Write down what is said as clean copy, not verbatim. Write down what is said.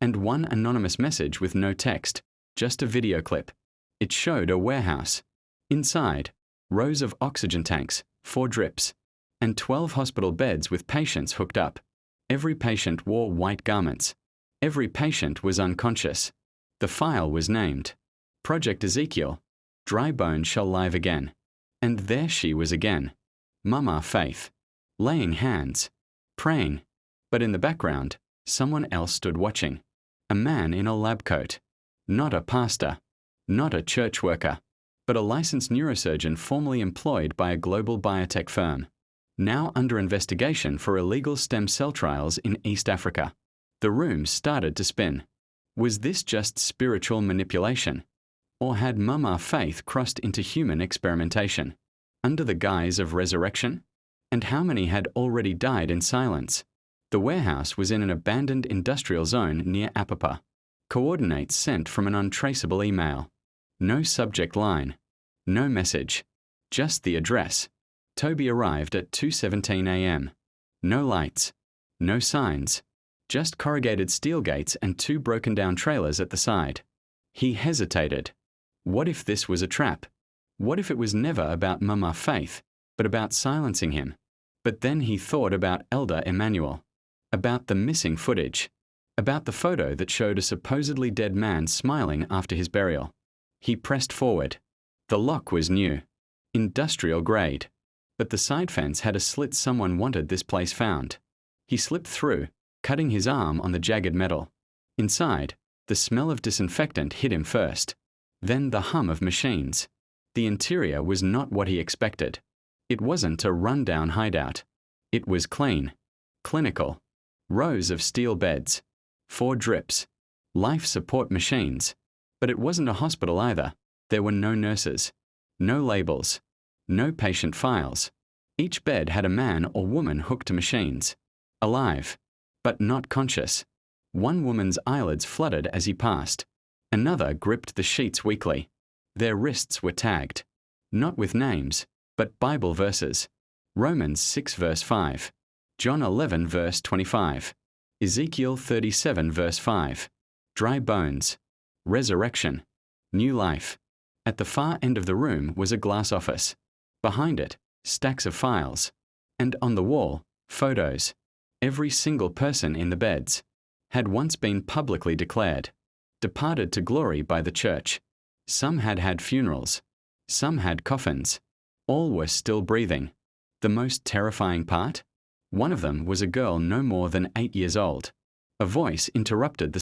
and one anonymous message with no text, just a video clip. It showed a warehouse. Inside, rows of oxygen tanks, 4 drips, and 12 hospital beds with patients hooked up. Every patient wore white garments. Every patient was unconscious. The file was named Project Ezekiel, Dry Bones Shall Live Again. And there she was again, Mama Faith, laying hands, praying. But in the background, someone else stood watching. A man in a lab coat. Not a pastor, not a church worker, but a licensed neurosurgeon formerly employed by a global biotech firm, now under investigation for illegal stem cell trials in East Africa. The room started to spin. Was this just spiritual manipulation? Or had Mama Faith crossed into human experimentation, under the guise of resurrection? And how many had already died in silence? The warehouse was in an abandoned industrial zone near Apapa. Coordinates sent from an untraceable email. No subject line. No message. Just the address. Toby arrived at 2:17 a.m. No lights. No signs. Just corrugated steel gates and 2 broken down trailers at the side. He hesitated. What if this was a trap? What if it was never about Mama Faith, but about silencing him? But then he thought about Elder Emmanuel, about the missing footage, about the photo that showed a supposedly dead man smiling after his burial. He pressed forward. The lock was new, industrial grade, but the side fence had a slit someone wanted this place found. He slipped through, cutting his arm on the jagged metal. Inside, the smell of disinfectant hit him first, then the hum of machines. The interior was not what he expected. It wasn't a run-down hideout. It was clean, clinical. Rows of steel beds, 4 drips, life support machines. But it wasn't a hospital either. There were no nurses, no labels, no patient files. Each bed had a man or woman hooked to machines, alive, but not conscious. One woman's eyelids fluttered as he passed. Another gripped the sheets weakly. Their wrists were tagged, not with names, but Bible verses. Romans 6 verse 5. John 11 verse 25. Ezekiel 37 verse 5. Dry bones. Resurrection. New life. At the far end of the room was a glass office. Behind it, stacks of files. And on the wall, photos. Every single person in the beds had once been publicly declared, departed to glory by the church. Some had had funerals. Some had coffins. All were still breathing. The most terrifying part? One of them was a girl no more than 8 years old. A voice interrupted the